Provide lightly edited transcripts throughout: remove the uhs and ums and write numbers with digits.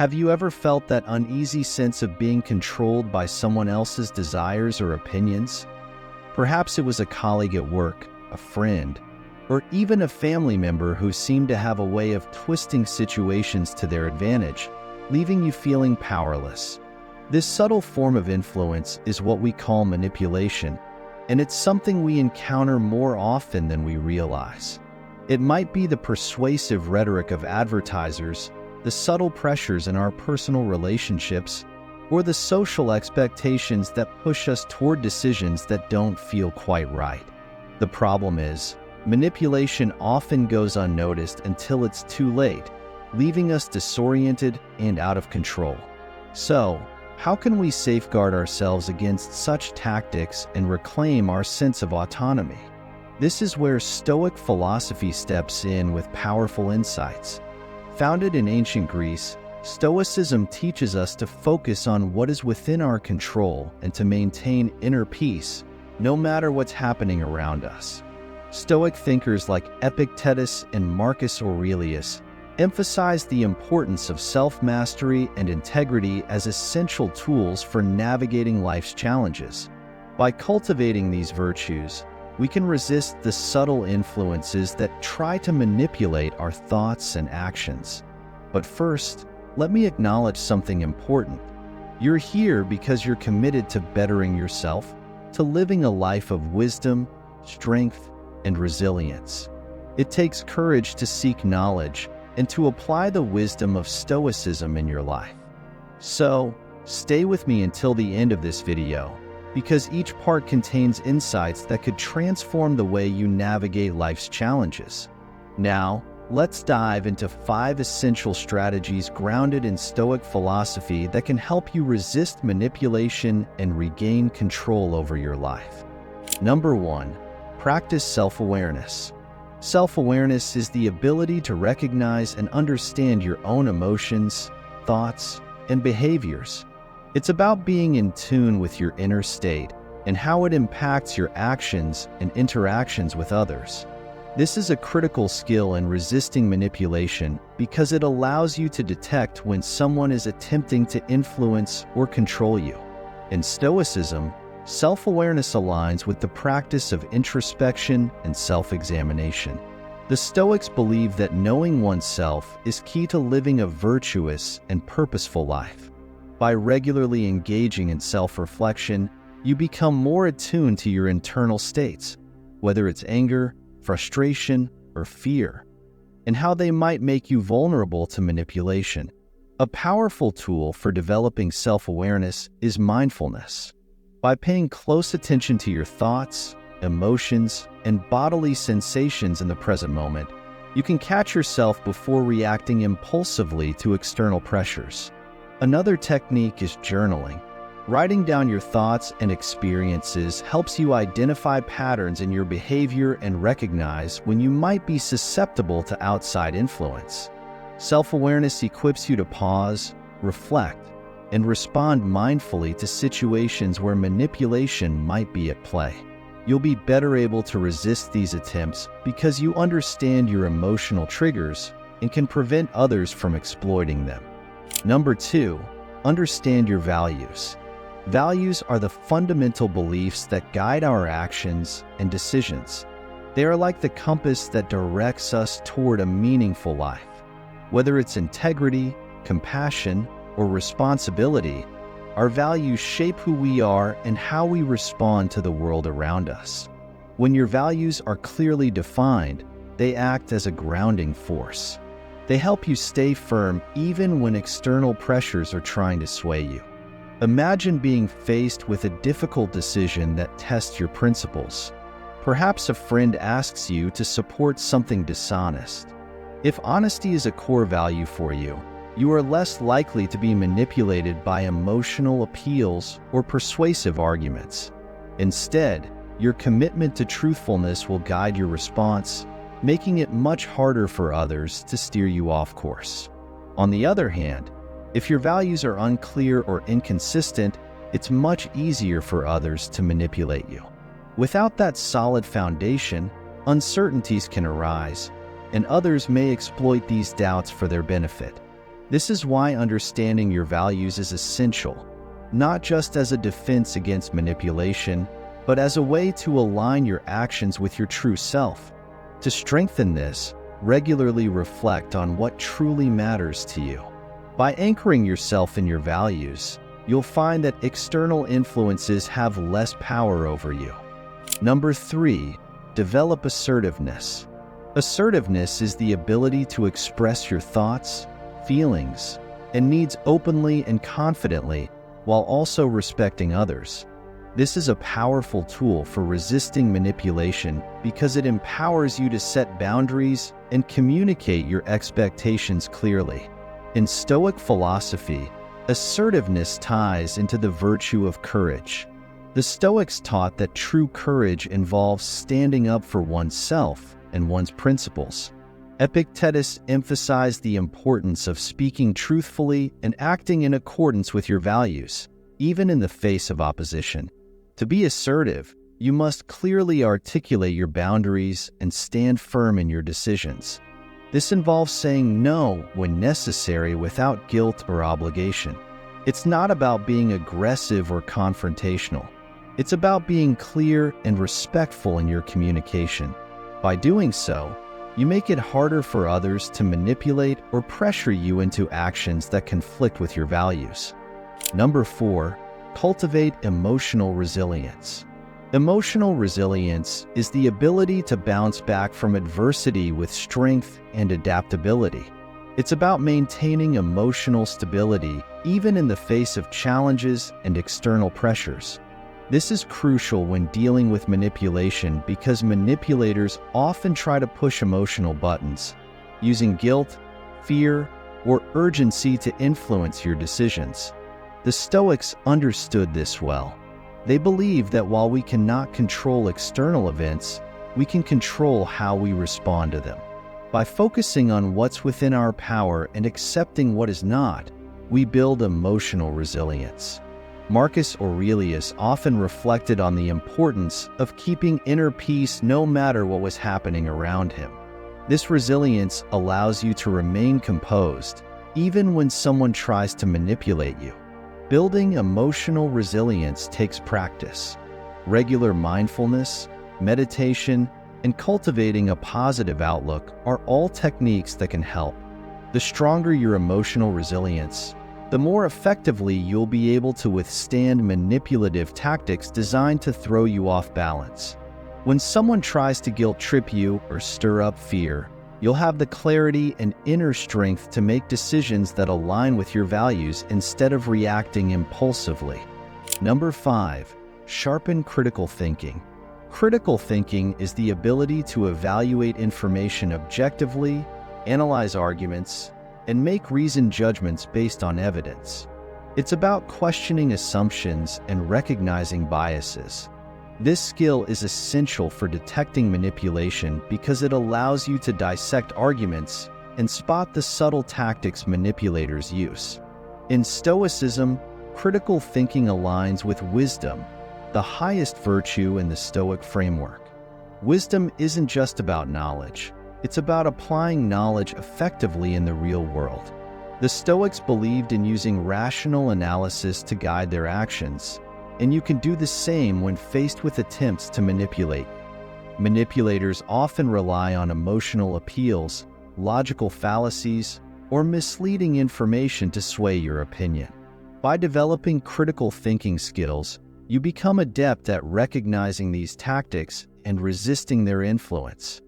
Have you ever felt that uneasy sense of being controlled by someone else's desires or opinions? Perhaps it was a colleague at work, a friend, or even a family member who seemed to have a way of twisting situations to their advantage, leaving you feeling powerless. This subtle form of influence is what we call manipulation, and it's something we encounter more often than we realize. It might be the persuasive rhetoric of advertisers, the subtle pressures in our personal relationships, or the social expectations that push us toward decisions that don't feel quite right. The problem is, manipulation often goes unnoticed until it's too late, leaving us disoriented and out of control. So, how can we safeguard ourselves against such tactics and reclaim our sense of autonomy? This is where Stoic philosophy steps in with powerful insights. Founded in ancient Greece, Stoicism teaches us to focus on what is within our control and to maintain inner peace, no matter what's happening around us. Stoic thinkers like Epictetus and Marcus Aurelius emphasize the importance of self-mastery and integrity as essential tools for navigating life's challenges. By cultivating these virtues, we can resist the subtle influences that try to manipulate our thoughts and actions. But first, let me acknowledge something important. You're here because you're committed to bettering yourself, to living a life of wisdom, strength, and resilience. It takes courage to seek knowledge and to apply the wisdom of Stoicism in your life. So, stay with me until the end of this video, because each part contains insights that could transform the way you navigate life's challenges. Now, let's dive into 5 essential strategies grounded in Stoic philosophy that can help you resist manipulation and regain control over your life. Number 1, practice self-awareness. Self-awareness is the ability to recognize and understand your own emotions, thoughts, and behaviors. It's about being in tune with your inner state and how it impacts your actions and interactions with others. This is a critical skill in resisting manipulation because it allows you to detect when someone is attempting to influence or control you. In Stoicism, self-awareness aligns with the practice of introspection and self-examination. The Stoics believe that knowing oneself is key to living a virtuous and purposeful life. By regularly engaging in self-reflection, you become more attuned to your internal states, whether it's anger, frustration, or fear, and how they might make you vulnerable to manipulation. A powerful tool for developing self-awareness is mindfulness. By paying close attention to your thoughts, emotions, and bodily sensations in the present moment, you can catch yourself before reacting impulsively to external pressures. Another technique is journaling. Writing down your thoughts and experiences helps you identify patterns in your behavior and recognize when you might be susceptible to outside influence. Self-awareness equips you to pause, reflect, and respond mindfully to situations where manipulation might be at play. You'll be better able to resist these attempts because you understand your emotional triggers and can prevent others from exploiting them. Number 2, understand your values. Values are the fundamental beliefs that guide our actions and decisions. They are like the compass that directs us toward a meaningful life. Whether it's integrity, compassion, or responsibility, our values shape who we are and how we respond to the world around us. When your values are clearly defined, they act as a grounding force. They help you stay firm even when external pressures are trying to sway you. Imagine being faced with a difficult decision that tests your principles. Perhaps a friend asks you to support something dishonest. If honesty is a core value for you, you are less likely to be manipulated by emotional appeals or persuasive arguments. Instead, your commitment to truthfulness will guide your response, making it much harder for others to steer you off course. On the other hand, if your values are unclear or inconsistent, it's much easier for others to manipulate you. Without that solid foundation, uncertainties can arise, and others may exploit these doubts for their benefit. This is why understanding your values is essential, not just as a defense against manipulation, but as a way to align your actions with your true self. To strengthen this, regularly reflect on what truly matters to you. By anchoring yourself in your values, you'll find that external influences have less power over you. Number 3, develop assertiveness. Assertiveness is the ability to express your thoughts, feelings, and needs openly and confidently while also respecting others. This is a powerful tool for resisting manipulation because it empowers you to set boundaries and communicate your expectations clearly. In Stoic philosophy, assertiveness ties into the virtue of courage. The Stoics taught that true courage involves standing up for oneself and one's principles. Epictetus emphasized the importance of speaking truthfully and acting in accordance with your values, even in the face of opposition. To be assertive, you must clearly articulate your boundaries and stand firm in your decisions. This involves saying no when necessary without guilt or obligation. It's not about being aggressive or confrontational. It's about being clear and respectful in your communication. By doing so, you make it harder for others to manipulate or pressure you into actions that conflict with your values. Number 4, cultivate emotional resilience. Emotional resilience is the ability to bounce back from adversity with strength and adaptability. It's about maintaining emotional stability even in the face of challenges and external pressures. This is crucial when dealing with manipulation because manipulators often try to push emotional buttons, using guilt, fear, or urgency to influence your decisions. The Stoics understood this well. They believed that while we cannot control external events, we can control how we respond to them. By focusing on what's within our power and accepting what is not, we build emotional resilience. Marcus Aurelius often reflected on the importance of keeping inner peace no matter what was happening around him. This resilience allows you to remain composed, even when someone tries to manipulate you. Building emotional resilience takes practice. Regular mindfulness, meditation, and cultivating a positive outlook are all techniques that can help. The stronger your emotional resilience, the more effectively you'll be able to withstand manipulative tactics designed to throw you off balance. When someone tries to guilt-trip you or stir up fear, you'll have the clarity and inner strength to make decisions that align with your values instead of reacting impulsively. Number 5, sharpen critical thinking. Critical thinking is the ability to evaluate information objectively, analyze arguments, and make reasoned judgments based on evidence. It's about questioning assumptions and recognizing biases. This skill is essential for detecting manipulation because it allows you to dissect arguments and spot the subtle tactics manipulators use. In Stoicism, critical thinking aligns with wisdom, the highest virtue in the Stoic framework. Wisdom isn't just about knowledge. It's about applying knowledge effectively in the real world. The Stoics believed in using rational analysis to guide their actions, and you can do the same when faced with attempts to manipulate. Manipulators often rely on emotional appeals, logical fallacies, or misleading information to sway your opinion. By developing critical thinking skills, you become adept at recognizing these tactics and resisting their influence.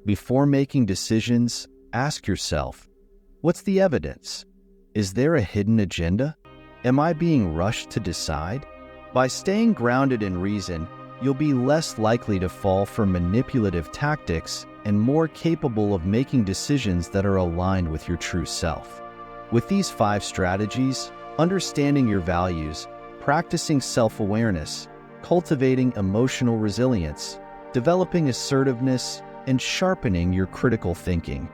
Before making decisions, ask yourself, what's the evidence? Is there a hidden agenda? Am I being rushed to decide? By staying grounded in reason, you'll be less likely to fall for manipulative tactics and more capable of making decisions that are aligned with your true self. With these 5 strategies, understanding your values, practicing self-awareness, cultivating emotional resilience, developing assertiveness, and sharpening your critical thinking,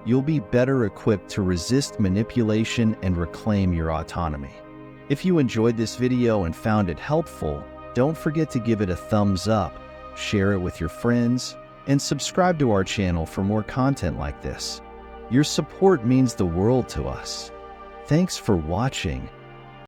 you'll be better equipped to resist manipulation and reclaim your autonomy. If you enjoyed this video and found it helpful, don't forget to give it a thumbs up, share it with your friends, and subscribe to our channel for more content like this. Your support means the world to us. Thanks for watching.